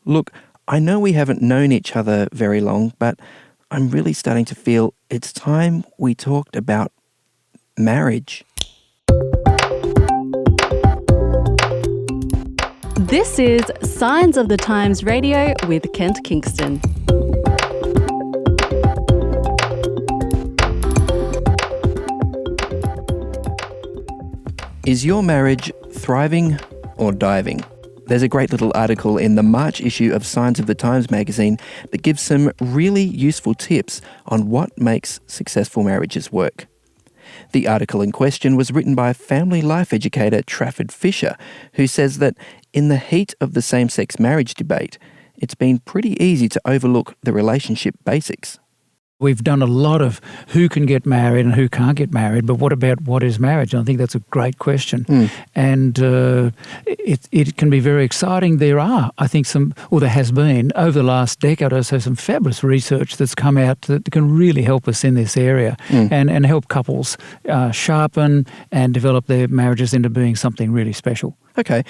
Look, I know we haven't known each other very long, but I'm really starting to feel it's time we talked about marriage. This is Signs of the Times Radio with Kent Kingston. Is your marriage thriving or diving? There's a great little article in the March issue of Signs of the Times magazine that gives some really useful tips on what makes successful marriages work. The article in question was written by family life educator Trafford Fisher, who says that in the heat of the same-sex marriage debate, it's been pretty easy to overlook the relationship basics. We've done a lot of who can get married and who can't get married, but what about what is marriage? And I think that's a great question. And it can be very exciting. There are, I think, there has been, over the last decade or so, some fabulous research that's come out that can really help us in this area and help couples sharpen and develop their marriages into being something really special. Okay.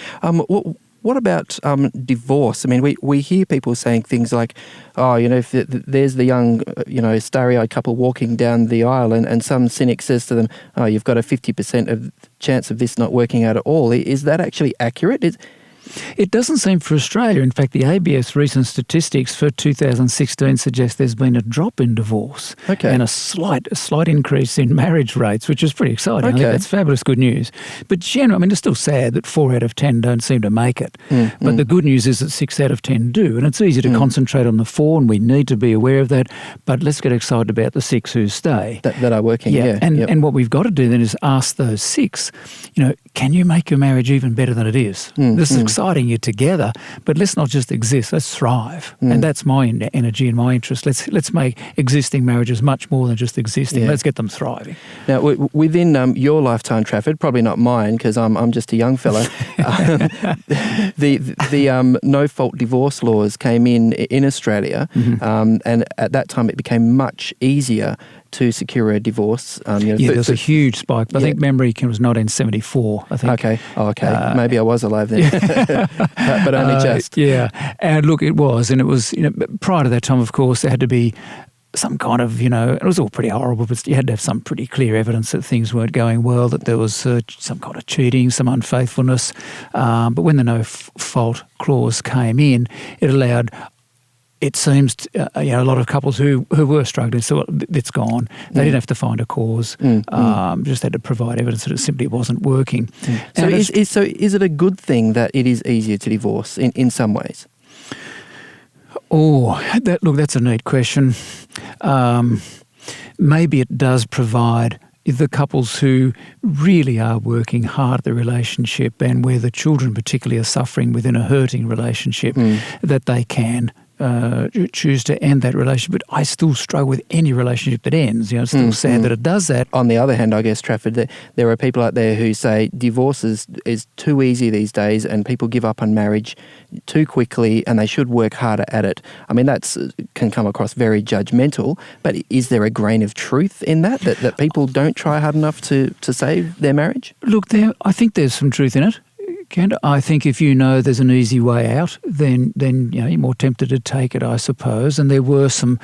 What about divorce? I mean, we hear people saying things like, if there's the young, starry-eyed couple walking down the aisle and some cynic says to them, you've got a 50% of chance of this not working out at all. Is that actually accurate? It doesn't seem for Australia. In fact, the ABS recent statistics for 2016 suggest there's been a drop in divorce and a slight increase in marriage rates, which is pretty exciting. I think that's fabulous good news. But generally, it's still sad that 4 out of 10 don't seem to make it. But the good news is that 6 out of 10 do, and it's easy to concentrate on the 4, and we need to be aware of that. But let's get excited about the 6 who stay. That are working, And what we've got to do then is ask those 6, can you make your marriage even better than it is? This is exciting, you're together, but let's not just exist, let's thrive. And that's my energy and my interest. Let's make existing marriages much more than just existing. Let's get them thriving. Now, within your lifetime, Trafford, probably not mine because I'm just a young fellow, the no-fault divorce laws came in Australia, and at that time it became much easier to secure a divorce. There was a huge spike. But I think memory was 1974, I think. Okay. Maybe I was alive then. but only just. Yeah. And look, it was. And it was, prior to that time, of course, there had to be some kind of, it was all pretty horrible, but you had to have some pretty clear evidence that things weren't going well, that there was some kind of cheating, some unfaithfulness. But when the no-fault clause came in, it allowed... It seems a lot of couples who were struggling, so it's gone. They didn't have to find a cause, just had to provide evidence that it simply wasn't working. So is it a good thing that it is easier to divorce in some ways? That's a neat question. Maybe it does provide the couples who really are working hard at the relationship and where the children particularly are suffering within a hurting relationship, that they can choose to end that relationship. But I still struggle with any relationship that ends. It's still sad that it does that. On the other hand, I guess, Trafford, there are people out there who say divorce is too easy these days and people give up on marriage too quickly and they should work harder at it. I mean, that can come across very judgmental, but is there a grain of truth in that people don't try hard enough to save their marriage? Look, I think there's some truth in it. I think if there's an easy way out, then you're more tempted to take it, I suppose. And there were some,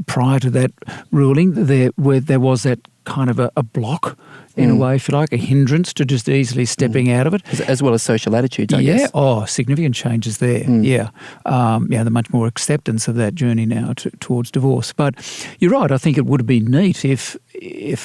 prior to that ruling, there was that kind of a block in a way, if you like, a hindrance to just easily stepping out of it. As well as social attitudes, I guess. Significant changes there, the much more acceptance of that journey now towards divorce. But you're right, I think it would have been neat if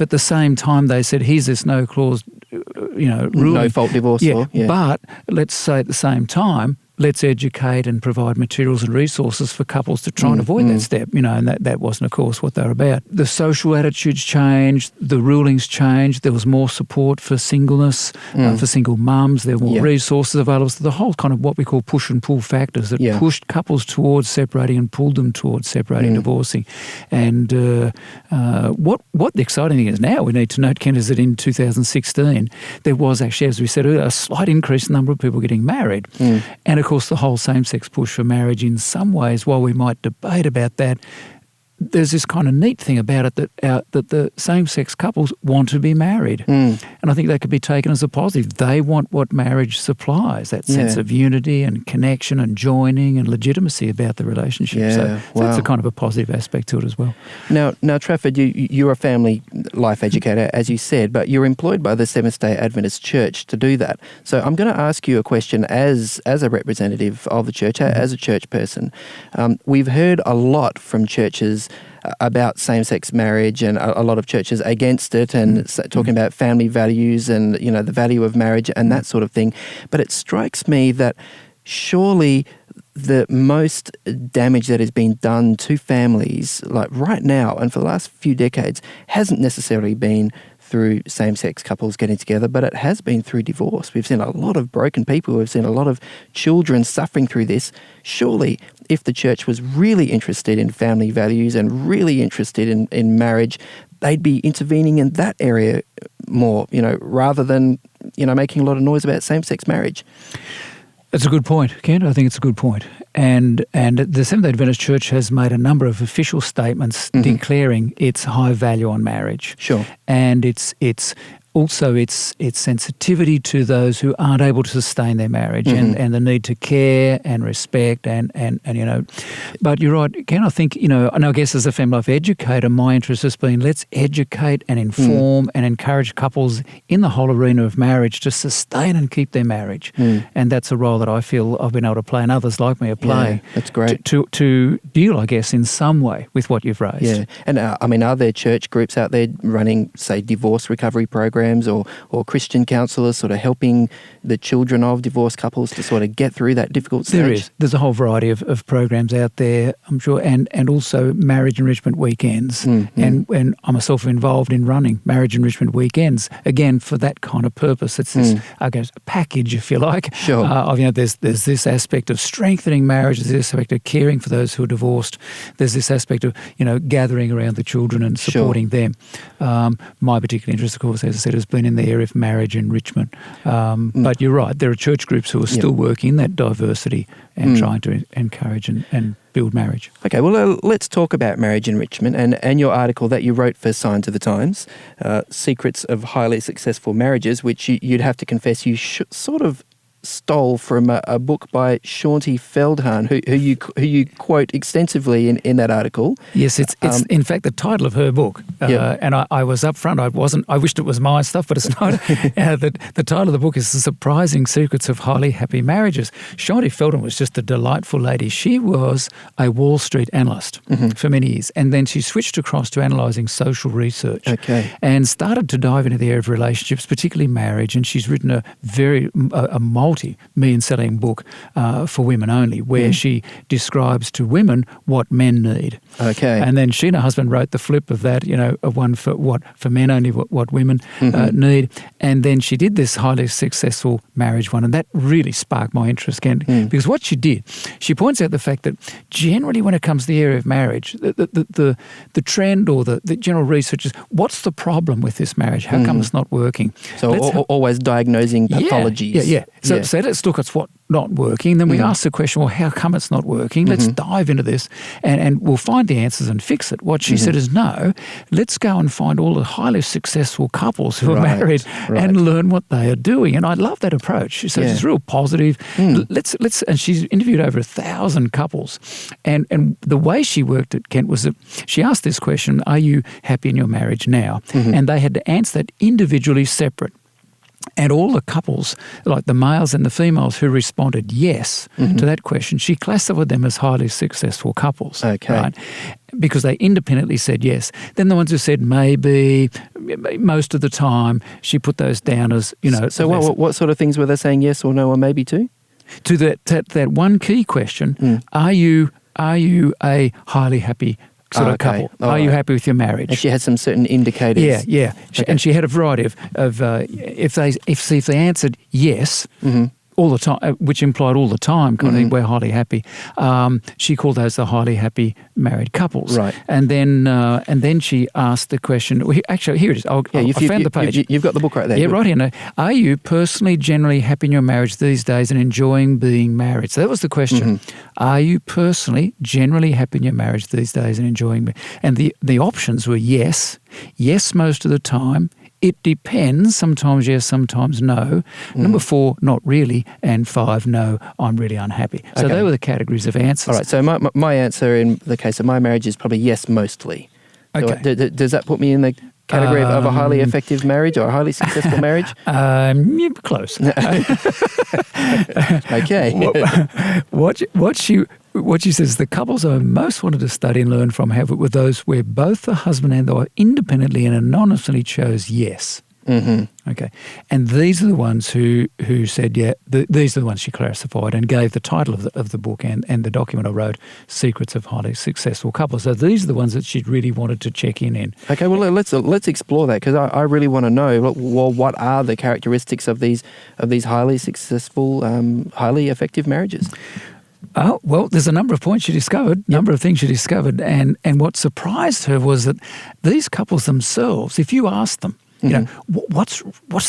at the same time they said, here's this no-clause ruling. No-fault divorce law. Yeah. But let's say at the same time, let's educate and provide materials and resources for couples to try and avoid that step, and that wasn't, of course, what they were about. The social attitudes changed, the rulings changed, there was more support for singleness, for single mums, there were more resources available. So the whole kind of what we call push and pull factors that pushed couples towards separating and pulled them towards separating, divorcing. And what the exciting thing is now, we need to note, Ken, is that in 2016, there was actually, as we said earlier, a slight increase in the number of people getting married. And of course, the whole same-sex push for marriage in some ways, while we might debate about that, there's this kind of neat thing about it that the same-sex couples want to be married. And I think that could be taken as a positive. They want what marriage supplies, that sense of unity and connection and joining and legitimacy about the relationship. Yeah, so that's a kind of a positive aspect to it as well. Now Trafford, you're a family life educator, as you said, but you're employed by the Seventh-day Adventist Church to do that. So I'm going to ask you a question as a representative of the church, as a church person. We've heard a lot from churches about same-sex marriage, and a lot of churches against it, and talking about family values and, you know, the value of marriage and that sort of thing. But it strikes me that surely the most damage that has been done to families, like right now and for the last few decades, hasn't necessarily been through same-sex couples getting together, but it has been through divorce. We've seen a lot of broken people. We've seen a lot of children suffering through this. Surely, if the church was really interested in family values and really interested in marriage, they'd be intervening in that area more, you know, rather than, you know, making a lot of noise about same-sex marriage. That's a good point, Kent. I think it's a good point. And the Seventh-day Adventist Church has made a number of official statements declaring its high value on marriage. Sure. And it's also its sensitivity to those who aren't able to sustain their marriage, and the need to care and respect and you know. But you're right, Ken, I think, you know, and I guess as a family life educator, my interest has been let's educate and inform and encourage couples in the whole arena of marriage to sustain and keep their marriage. And that's a role that I feel I've been able to play, and others like me are playing. Yeah, that's great. To deal, I guess, in some way with what you've raised. Yeah. And I mean, are there church groups out there running, say, divorce recovery programs or Christian counsellors sort of helping the children of divorced couples to sort of get through that difficult stage? There is. There's a whole variety of programs out there, I'm sure, and also marriage enrichment weekends. And I myself am involved in running marriage enrichment weekends, again, for that kind of purpose. It's this, I guess, package, if you like. Sure. Of, you know, there's this aspect of strengthening marriage, there's this aspect of caring for those who are divorced, there's this aspect of, you know, gathering around the children and supporting them. My particular interest, of course, as I said, has been in the area of marriage enrichment. But you're right, there are church groups who are still working in that diversity and trying to encourage and build marriage. Okay, well, let's talk about marriage enrichment and your article that you wrote for Signs of the Times, Secrets of Highly Successful Marriages, which you'd have to confess you sort of stole from a book by Shaunti Feldhahn, who you quote extensively in that article. Yes, it's in fact the title of her book. And I was up front. I wished it was my stuff, but it's not. The title of the book is The Surprising Secrets of Highly Happy Marriages. Shaunti Feldhahn was just a delightful lady. She was a Wall Street analyst for many years, and then she switched across to analysing social research and started to dive into the area of relationships, particularly marriage, and she's written a multi-million-selling book for women only, where she describes to women what men need. Okay. And then she and her husband wrote the flip of that, you know, one for men only, what women need. And then she did this highly successful marriage one, and that really sparked my interest, Ken, because what she did, she points out the fact that generally when it comes to the area of marriage, the trend or the general research is, what's the problem with this marriage? How come it's not working? So always diagnosing pathologies. Yeah. So let's look at what's not working. Then we ask the question, well, how come it's not working? Let's dive into this and we'll find the answers and fix it. What she said is, no, let's go and find all the highly successful couples who are married and learn what they are doing. And I love that approach. So she's real positive. Let's and she's interviewed over 1,000 couples. And the way she worked it, Kent, was that she asked this question, are you happy in your marriage now? And they had to answer that individually separate. And all the couples, like the males and the females who responded yes to that question, she classified them as highly successful couples. Okay. Right? Because they independently said yes. Then the ones who said maybe, most of the time, she put those down as, you know. So what sort of things were they saying yes or no or maybe to? To that one key question, are you a highly happy sort of couple? Are you happy with your marriage? And she had some certain indicators. Yeah. And she had a variety of if they answered yes, all the time, which implied all the time, kind of thing, we're highly happy. She called those the highly happy married couples. Right. And then she asked the question. Well, actually, here it is. I found the page. You've got the book right there. Yeah, right here. No. Are you personally generally happy in your marriage these days and enjoying being married? So that was the question. Are you personally generally happy in your marriage these days and enjoying? And the options were yes most of the time. It depends. Sometimes yes, sometimes no. Number 4, not really. And 5, no, I'm really unhappy. So they were the categories of answers. All right. So my answer in the case of my marriage is probably yes, mostly. Okay. So does that put me in the category of a highly effective marriage or a highly successful marriage? Yeah, close. Okay. What she says, the couples I most wanted to study and learn from were those where both the husband and the wife independently and anonymously chose yes. Okay. And these are the ones who said, these are the ones she classified and gave the title of the book and the document I wrote, Secrets of Highly Successful Couples. So these are the ones that she'd really wanted to check in. Okay, well, let's explore that because I really want to know, what are the characteristics of these highly successful, highly effective marriages? Oh, well, there's a number of points she discovered, number of things she discovered. And what surprised her was that these couples themselves, if you asked them, you know, what's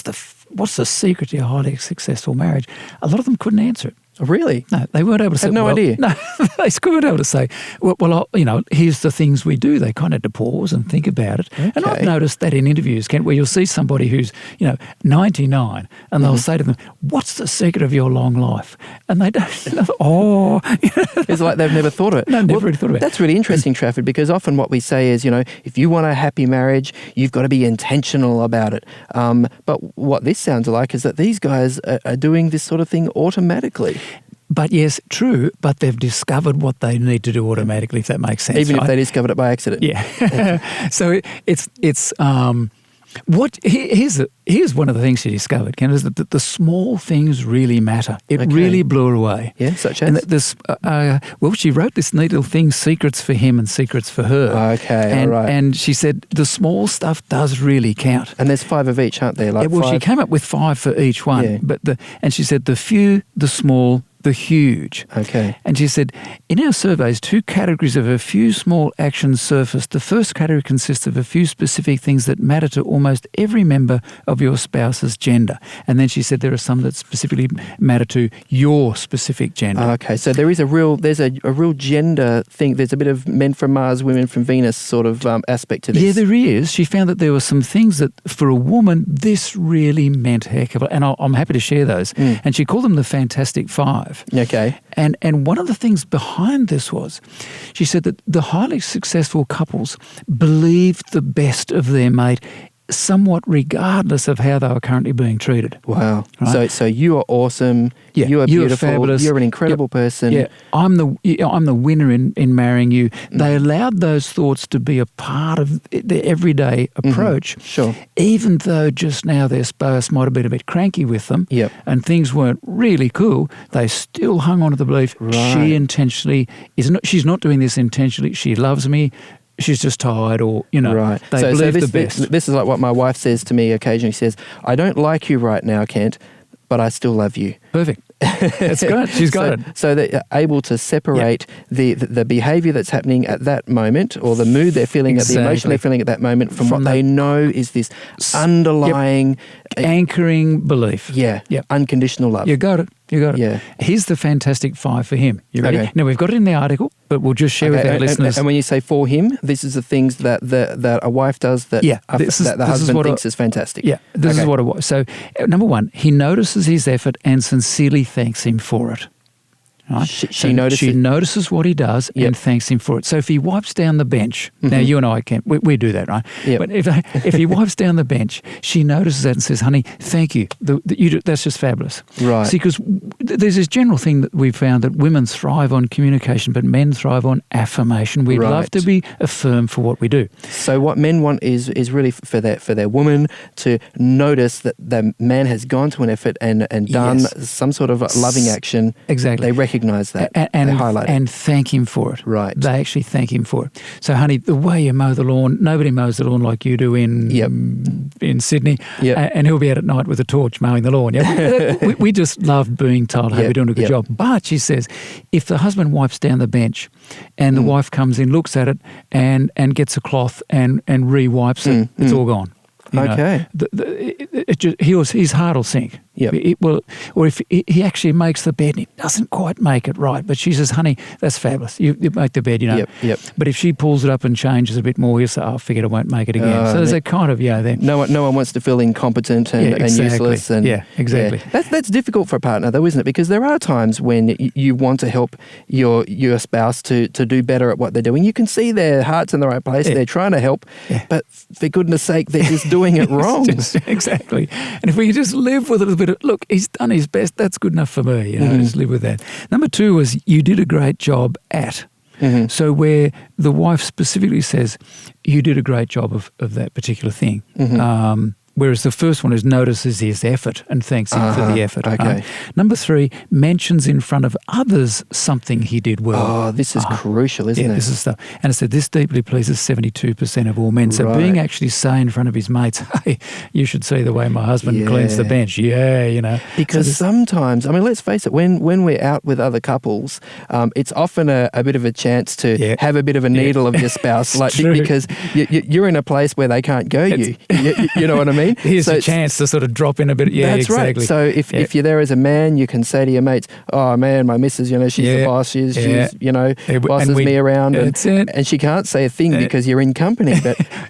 the secret to your highly successful marriage? A lot of them couldn't answer it. Really? No, they weren't able to say. Had no idea. No, they weren't able to say. Well, here's the things we do. They kind of had to pause and think about it. Okay. And I've noticed that in interviews, Kent, where you'll see somebody who's 99, and they'll say to them, "What's the secret of your long life?" And they don't. It's like they've never thought of it. No, never really thought of it. That's really interesting, Trafford, because often what we say is, if you want a happy marriage, you've got to be intentional about it. But what this sounds like is that these guys are doing this sort of thing automatically. But yes, true, but they've discovered what they need to do automatically, if that makes sense. Even if they discovered it by accident. Yeah. So it's here's one of the things she discovered, Ken, is that the small things really matter. It really blew her away. Yeah, such as? And she wrote this neat little thing, Secrets for Him and Secrets for Her. Okay, all right. And she said the small stuff does really count. And there's 5 of each, aren't there? She came up with 5 for each one. Yeah. And she said the few, the small, the huge. Okay. And she said, in our surveys, 2 categories of a few small actions surfaced. The first category consists of a few specific things that matter to almost every member of your spouse's gender. And then she said there are some that specifically matter to your specific gender. Okay, so there's a real gender thing. There's a bit of men from Mars, women from Venus sort of aspect to this. Yeah, there is. She found that there were some things that for a woman, this really meant a heck of a lot. And I'm happy to share those. And she called them the Fantastic Five. Okay. And one of the things behind this was, she said that the highly successful couples believed the best of their mate, somewhat regardless of how they were currently being treated. Wow. Right? So you are awesome. Yeah, you are beautiful. Fabulous. You're an incredible person. Yeah, I'm the winner in marrying you. They allowed those thoughts to be a part of their everyday approach. Sure. Even though just now their spouse might have been a bit cranky with them, Yep. and things weren't really cool, they still hung on to the belief she intentionally she's not doing this intentionally. She loves me. She's just tired, or, right. They believe the best. This is like what my wife says to me occasionally. She says, I don't like you right now, Kent, but I still love you. Perfect. That's good. She's got it. So they're able to separate the behaviour that's happening at that moment, or the mood they're feeling, the emotion they're feeling at that moment, from what they know is this underlying... anchoring belief. Yeah. Yep. Unconditional love. You got it. Yeah. Here's the Fantastic Five for him. You ready? Okay. Now, we've got it in the article, but we'll just share with our listeners. And when you say for him, this is the things that a wife does that the husband thinks is fantastic. Yeah, this is what it was. So, number 1, he notices his effort and sincerely thanks him for it. Right? She notices what he does and thanks him for it. So if he wipes down the bench, now you and I we do that, right? Yep. But if he wipes down the bench, she notices that and says, "Honey, thank you. That's just fabulous." Right. See, because there's this general thing that we've found that women thrive on communication, but men thrive on affirmation. We love to be affirmed for what we do. So what men want is really for their woman to notice that the man has gone to an effort and done some sort of loving action. Exactly. They recognize recognise that. And they highlight and thank him for it. Right. They actually thank him for it. So, honey, the way you mow the lawn, nobody mows the lawn like you do in Sydney. Yep. And he'll be out at night with a torch mowing the lawn. Yeah? we just love being told, hey, Yep. we're doing a good Yep. job. But she says, if the husband wipes down the bench and the wife comes in, looks at it and gets a cloth and re-wipes it, it's all gone. You know, Okay. his heart will sink. Yep. Or if he actually makes the bed and he doesn't quite make it right, but she says, honey, that's fabulous. You make the bed, you know. Yep, yep. But if she pulls it up and changes a bit more, he'll say, oh, I figured I won't make it again. So there's a kind of, then. No one wants to feel incompetent and useless. And, exactly. Yeah. That's difficult for a partner, though, isn't it? Because there are times when you want to help your spouse to do better at what they're doing. You can see their heart's in the right place. Yeah. They're trying to help, but for goodness sake, they're just doing it wrong. Exactly. And if we could just live with a little bit of, look, he's done his best, that's good enough for me. Just live with that. Number 2 was you did a great job at. Mm-hmm. So where the wife specifically says, you did a great job of that particular thing. Mm-hmm. Whereas the first one is notices his effort and thanks him for the effort. Okay. Number 3, mentions in front of others something he did well. Oh, this is crucial, isn't it? This is stuff. And it said this deeply pleases 72% of all men. So being actually say in front of his mates, hey, you should see the way my husband cleans the bench. Yeah. Because sometimes, I mean, let's face it, when we're out with other couples, it's often a bit of a chance to have a bit of a needle of your spouse, because you're in a place where they can't go you. You know what I mean? Here's a chance to sort of drop in a bit. Yeah, that's exactly. Right. So if you're there as a man, you can say to your mates, oh man, my missus, she's the boss. She's bosses me around. And she can't say a thing because you're in company.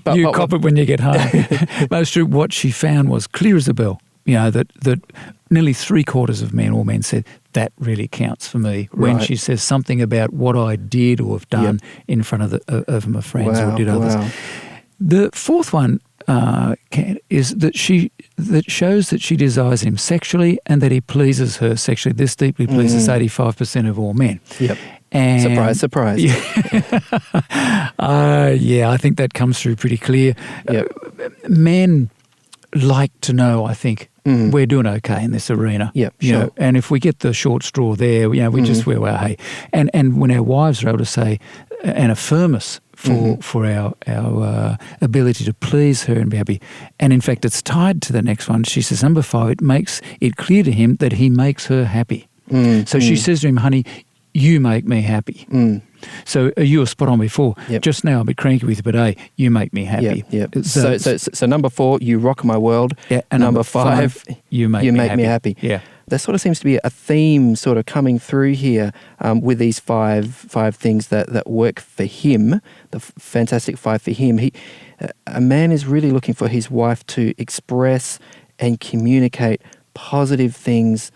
But you cop it when you get home. Most true. What she found was clear as a bell. That nearly 3/4 of all men said, that really counts for me when she says something about what I did or have done in front of my friends or did others. The 4th one is that that shows that she desires him sexually and that he pleases her sexually. This deeply pleases 85% of all men. Yep. And surprise. I think that comes through pretty clear. Yep. Men like to know, I think, we're doing okay in this arena. Yep, sure. And if we get the short straw there, we just wear our hay. And when our wives are able to say and affirm us for our ability to please her and be happy. And in fact, it's tied to the next one. She says, number 5, it makes it clear to him that he makes her happy. So she says to him, honey, you make me happy. So you were spot on before. Yep. Just now, I'm a bit cranky with you, but hey, you make me happy. Yep. So number 4, you rock my world. Yeah, and number 5, you make me happy. Yeah. There sort of seems to be a theme sort of coming through here with these five things that work for him, the fantastic 5 for him. A man is really looking for his wife to express and communicate positive things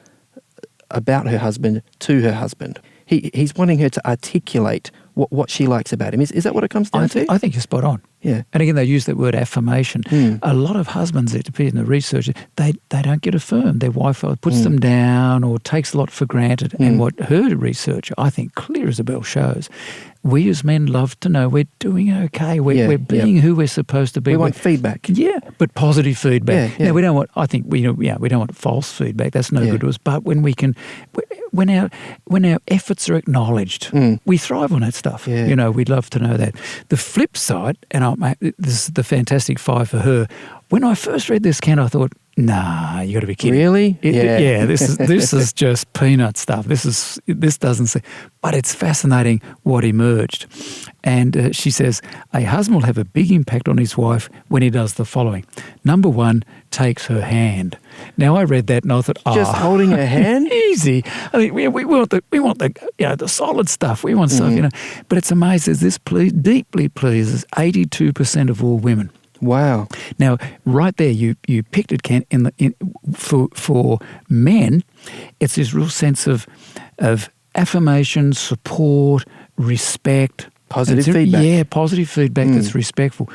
about her husband to her husband. He's wanting her to articulate what she likes about him. Is that what it comes down to? I think you're spot on. Yeah. And again, they use that word affirmation. A lot of husbands, it appears in the research, they don't get affirmed. Their wife puts them down or takes a lot for granted. And what her research, I think, clear as a bell shows, we as men love to know we're doing okay. We're being who we're supposed to be. We want feedback. Yeah, but positive feedback. Yeah. Now, we don't want, I think, we don't want false feedback. That's no good to us. But when we can, when our efforts are acknowledged, we thrive on that stuff. Yeah. We'd love to know that. The flip side, and this is the fantastic 5 for her. When I first read this, Ken, I thought, nah, you got to be kidding. Really? This is just peanut stuff. This doesn't say, but it's fascinating what emerged. And she says, a husband will have a big impact on his wife when he does the following. Number 1, takes her hand. Now I read that and I thought, just holding her hand, easy. I mean, we want the solid stuff. We want stuff, But it's amazing. This deeply pleases 82% of all women. Wow. Now, right there, you picked it, Ken. For men, it's this real sense of affirmation, support, respect, positive feedback. Yeah, positive feedback that's respectful.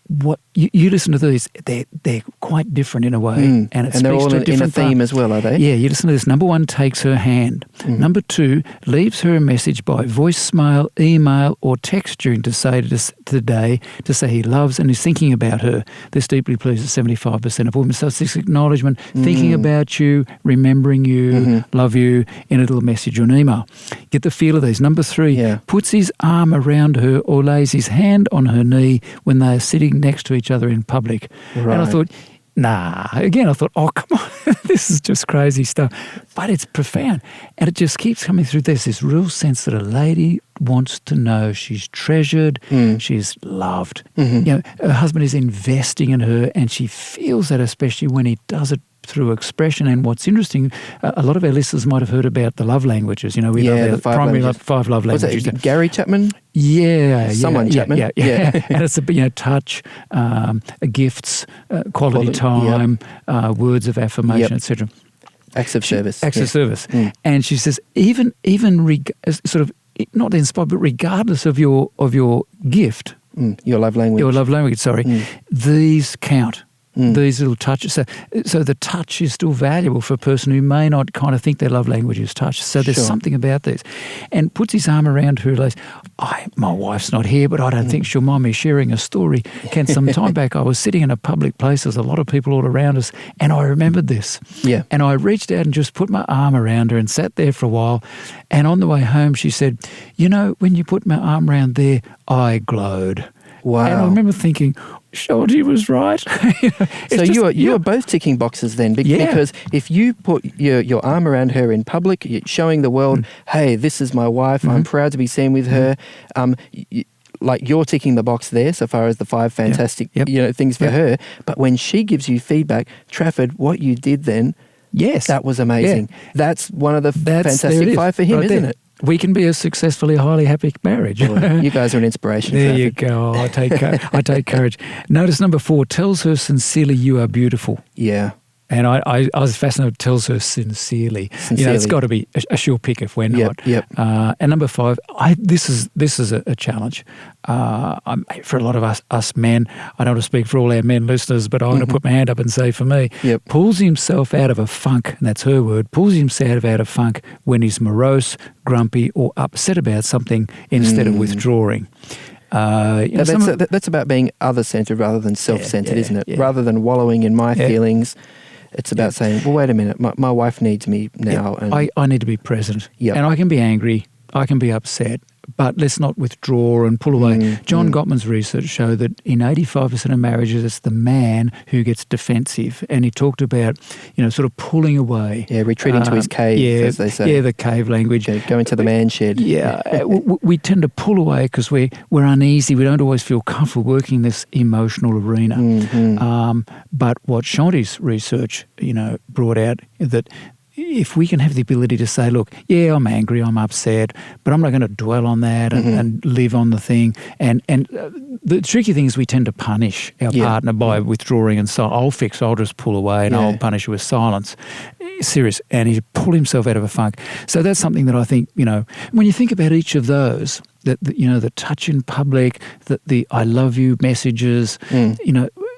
what you listen to these, they're quite different in a way, and they're all in a theme as well, are they? Yeah, you listen to this. Number 1 takes her hand. Number 2 leaves her a message by voicemail, email, or text during today to say he loves and is thinking about her. This deeply pleases 75% of women. So it's this acknowledgement, thinking about you, remembering you, love you, in a little message or an email. Get the feel of these. Number 3 puts his arm around her or lays his hand on her knee when they are sitting next to each other in public. Right. And I thought, nah. Again, I thought, oh, come on, this is just crazy stuff. But it's profound. And it just keeps coming through. There's this real sense that a lady wants to know she's treasured, she's loved. You know, her husband is investing in her, and she feels that, especially when he does it through expression. And what's interesting, a lot of our listeners might have heard about the love languages. You know, we have the primary five love languages. Was it Gary Chapman? Chapman. Yeah. And it's touch, gifts, quality time, words of affirmation, etc. Acts of service. Acts of service. And she says, even sort of not inspired, but regardless of your gift, your love language. These count. These little touches. So the touch is still valuable for a person who may not kind of think their love language is touch. So there's something about these. And puts his arm around her, like, my wife's not here, but I don't think she'll mind me sharing a story. Some time back, I was sitting in a public place. There's a lot of people all around us, and I remembered this. Yeah. And I reached out and just put my arm around her and sat there for a while. And on the way home, she said, you know, when you put my arm around there, I glowed. Wow. And I remember thinking, Shorty was right. So you are both ticking boxes then, because if you put your arm around her in public, you're showing the world, hey, this is my wife, I'm proud to be seen with her, like you're ticking the box there so far as the 5 fantastic things for her. But when she gives you feedback, Trafford, what you did then, that was amazing. Yeah. That's one of the fantastic 5 for him, isn't it? We can be a successfully, highly happy marriage. Well, you guys are an inspiration. There Trafford. you go. I take courage. Notice number 4, tells her sincerely you are beautiful. Yeah. And I was fascinated, tells her sincerely. You know, it's got to be a sure pick if we're not. Yep. And number 5, this is a challenge. For a lot of us men, I don't want to speak for all our men listeners, but I'm going to put my hand up and say for me, pulls himself out of a funk, and that's her word, pulls himself out of funk when he's morose, grumpy, or upset about something instead of withdrawing. That's about being other-centered rather than self-centered, isn't it? Yeah. Rather than wallowing in my feelings, it's about saying, well, wait a minute, my wife needs me now. Yeah. And I need to be present. Yep. And I can be angry, I can be upset, but let's not withdraw and pull away. John Gottman's research showed that in 85% of marriages, it's the man who gets defensive. And he talked about, sort of pulling away. Yeah, retreating to his cave, as they say. Yeah, the cave language. Go into the man shed. Yeah, we tend to pull away because we're uneasy. We don't always feel comfortable working this emotional arena. But what Shanti's research, brought out that if we can have the ability to say, look, yeah, I'm angry, I'm upset, but I'm not going to dwell on that and live on the thing. And the tricky thing is we tend to punish our partner by withdrawing and so I'll just pull away and I'll punish you with silence. Serious. And he pulled himself out of a funk. So that's something that I think, when you think about each of those, the touch in public, the I love you messages,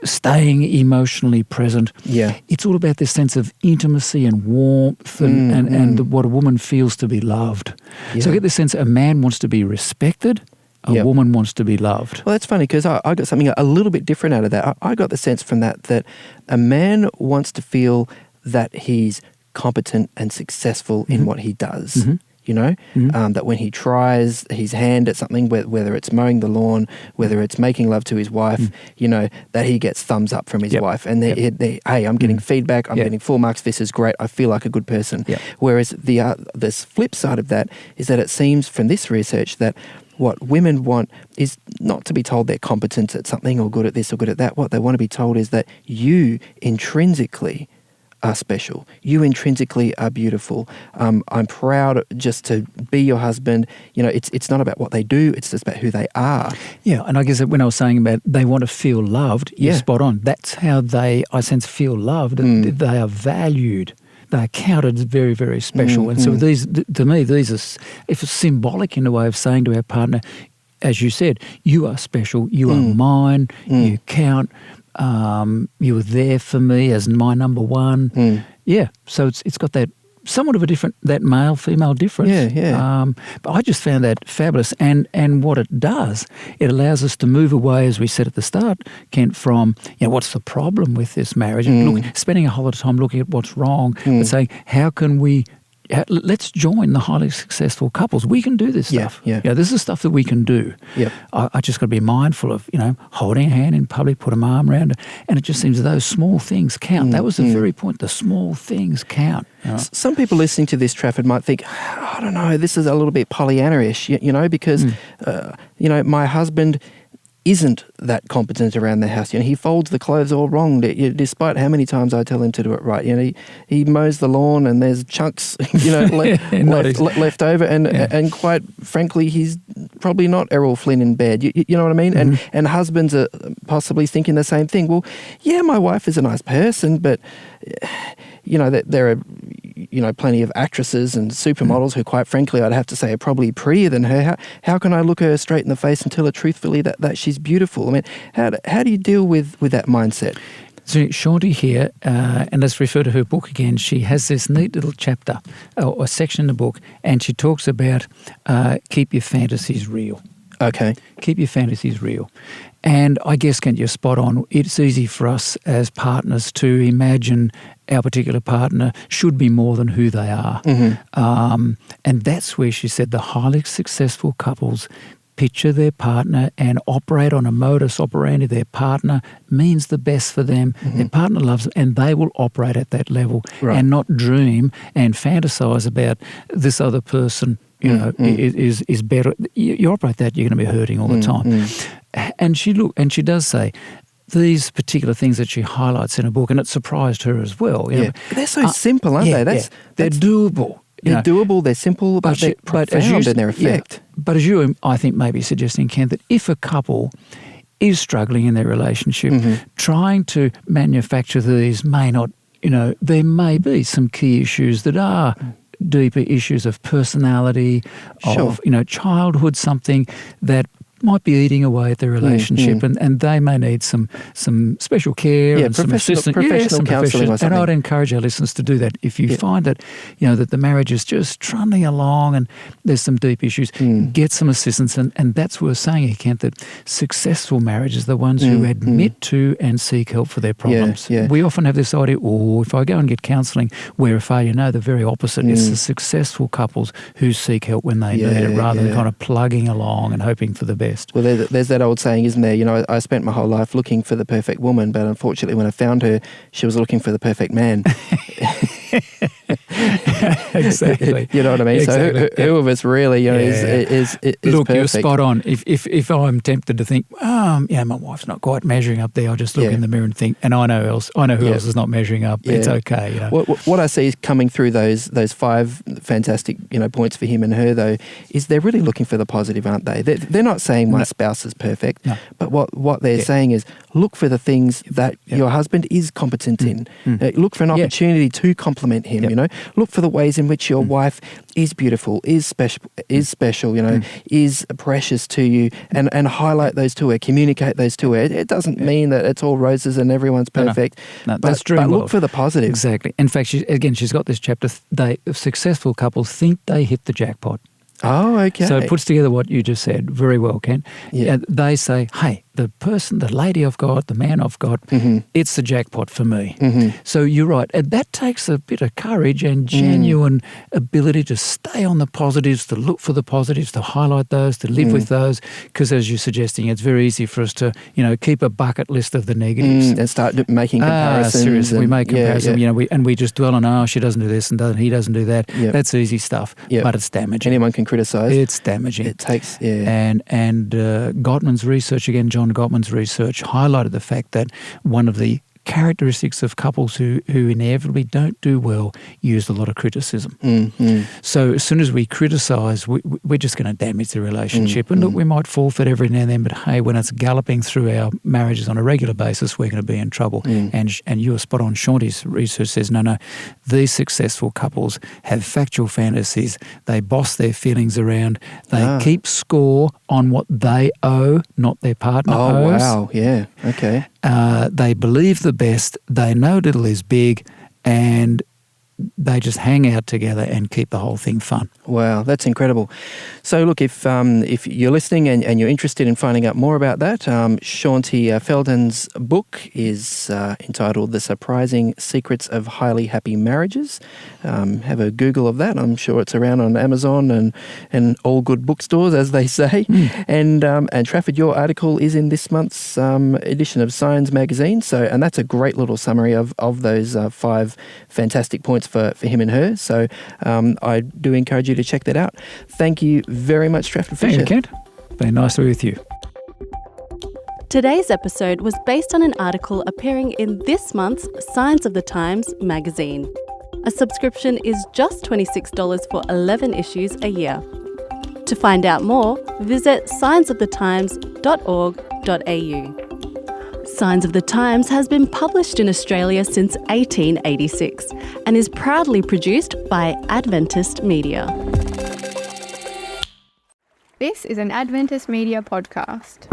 staying emotionally present. Yeah. It's all about this sense of intimacy and warmth and what a woman feels to be loved. Yeah. So I get this sense a man wants to be respected, a woman wants to be loved. Well, that's funny because I got something a little bit different out of that. I got the sense from that a man wants to feel that he's competent and successful in what he does. That when he tries his hand at something, whether it's mowing the lawn, whether it's making love to his wife, that he gets thumbs up from his wife. And hey, I'm getting feedback, I'm getting full marks, this is great, I feel like a good person. Whereas this flip side of that is that it seems from this research that what women want is not to be told they're competent at something or good at this or good at that. What they want to be told is that you intrinsically are special. You intrinsically are beautiful. I'm proud just to be your husband. It's not about what they do, it's just about who they are. Yeah, and I guess when I was saying about they want to feel loved, you're spot on. That's how I sense, feel loved. They are valued. They are counted as very, very special. And so these, to me, these are, if it's symbolic in a way of saying to our partner, as you said, you are special, you are mine, you count, you were there for me as my number one. Yeah, so it's got that somewhat of a different, that male-female difference. But I just found that fabulous. And what it does, it allows us to move away, as we said at the start, Kent, from, what's the problem with this marriage? And spending a whole lot of time looking at what's wrong, but saying, how can we... let's join the highly successful couples. We can do this stuff. This is stuff that we can do. I just got to be mindful of, holding a hand in public, put an arm around it, and it just seems those small things count. That was the very point. The small things count. Some people listening to this, Trafford, might think, I don't know, this is a little bit Pollyanna-ish, because, my husband isn't that competent around the house. He folds the clothes all wrong, despite how many times I tell him to do it right. He mows the lawn and there's chunks, left over, and quite frankly, he's probably not Errol Flynn in bed. You know what I mean? And husbands are possibly thinking the same thing. Well, yeah, my wife is a nice person, but there are plenty of actresses and supermodels who, quite frankly, I'd have to say are probably prettier than her. How can I look her straight in the face and tell her truthfully that she's beautiful? I mean, how do you deal with that mindset? So Shaunti here, and let's refer to her book again, she has this neat little chapter or section in the book, and she talks about keep your fantasies real. Okay. Keep your fantasies real. And I guess, Kent, you're spot on. It's easy for us as partners to imagine our particular partner should be more than who they are. And that's where she said the highly successful couples picture their partner and operate on a modus operandi. Their partner means the best for them. Their partner loves them, and they will operate at that level and not dream and fantasize about this other person is better. You operate that, you're going to be hurting all the time. And she does say these particular things that she highlights in her book, and it surprised her as well. But they're so simple, aren't they? They're doable. They're doable, they're simple, but they're profound in their effect. But as you, I think, may be suggesting, Ken, that if a couple is struggling in their relationship, trying to manufacture these may not, there may be some key issues that are deeper issues of personality, of childhood, something that might be eating away at their relationship, and they may need some special care and some assistance, professional counselling or something. And I'd encourage our listeners to do that. If you find that that the marriage is just trundling along and there's some deep issues, get some assistance. And that's what we're saying here, Kent, that successful marriages are the ones who admit to and seek help for their problems. We often have this idea, if I go and get counselling, we're a failure. No, the very opposite. It's the successful couples who seek help when they need it, rather than kind of plugging along and hoping for the best. Well, there's that old saying, isn't there? I spent my whole life looking for the perfect woman, but unfortunately when I found her, she was looking for the perfect man. Exactly. You know what I mean? Exactly. So who of us really is look, perfect? You're spot on. If I'm tempted to think, my wife's not quite measuring up there, I'll just look in the mirror and think, and I know who else is not measuring up. It's okay. What I see coming through those 5 fantastic points for him and her, though, is they're really looking for the positive, aren't they? They're not saying my spouse is perfect, but what they're saying is look for the things that your husband is competent in. Look for an opportunity to compliment him. Look for the ways in which your wife is beautiful, is special, is precious to you, and highlight those to her, communicate those to her. It doesn't mean that it's all roses and everyone's perfect. No, that's true. But look for the positive. Exactly. In fact, she's got this chapter. Successful couples think they hit the jackpot. Oh, okay. So it puts together what you just said very well, Ken. They say, hey, the person, the lady I've got, the man I've got, it's the jackpot for me. So you're right. And that takes a bit of courage and genuine ability to stay on the positives, to look for the positives, to highlight those, to live with those. Because as you're suggesting, it's very easy for us to, keep a bucket list of the negatives. And start making comparisons. Seriously, we make comparisons. We just dwell on, she doesn't do this and he doesn't do that. That's easy stuff, but it's damaging. Anyone can criticise. It's damaging. It takes, And Gottman's research, again, John Gottman's research highlighted the fact that one of the characteristics of couples who inevitably don't do well use a lot of criticism. So as soon as we criticise, we're just going to damage the relationship. And look, we might forfeit every now and then, but hey, when it's galloping through our marriages on a regular basis, we're going to be in trouble. And you are spot on. Shanti's research says, no, these successful couples have factual fantasies. They boss their feelings around. They keep score on what they owe, not their partner owes. Oh, wow. Yeah. Okay. They believe the best. They know little is big, and they just hang out together and keep the whole thing fun. Wow, that's incredible. So look, if you're listening and you're interested in finding out more about that, Shanti Felden's book is entitled The Surprising Secrets of Highly Happy Marriages. Have a Google of that. I'm sure it's around on Amazon and all good bookstores, as they say. And Trafford, your article is in this month's edition of Science magazine. And that's a great little summary of those 5 fantastic points for him and her. So I do encourage you to check that out. Thank you very much, Trafford Fisher. Thank you, Kent. Been nice to be with you. Today's episode was based on an article appearing in this month's Signs of the Times magazine. A subscription is just $26 for 11 issues a year. To find out more, visit signsofthetimes.org.au. Signs of the Times has been published in Australia since 1886 and is proudly produced by Adventist Media. This is an Adventist Media podcast.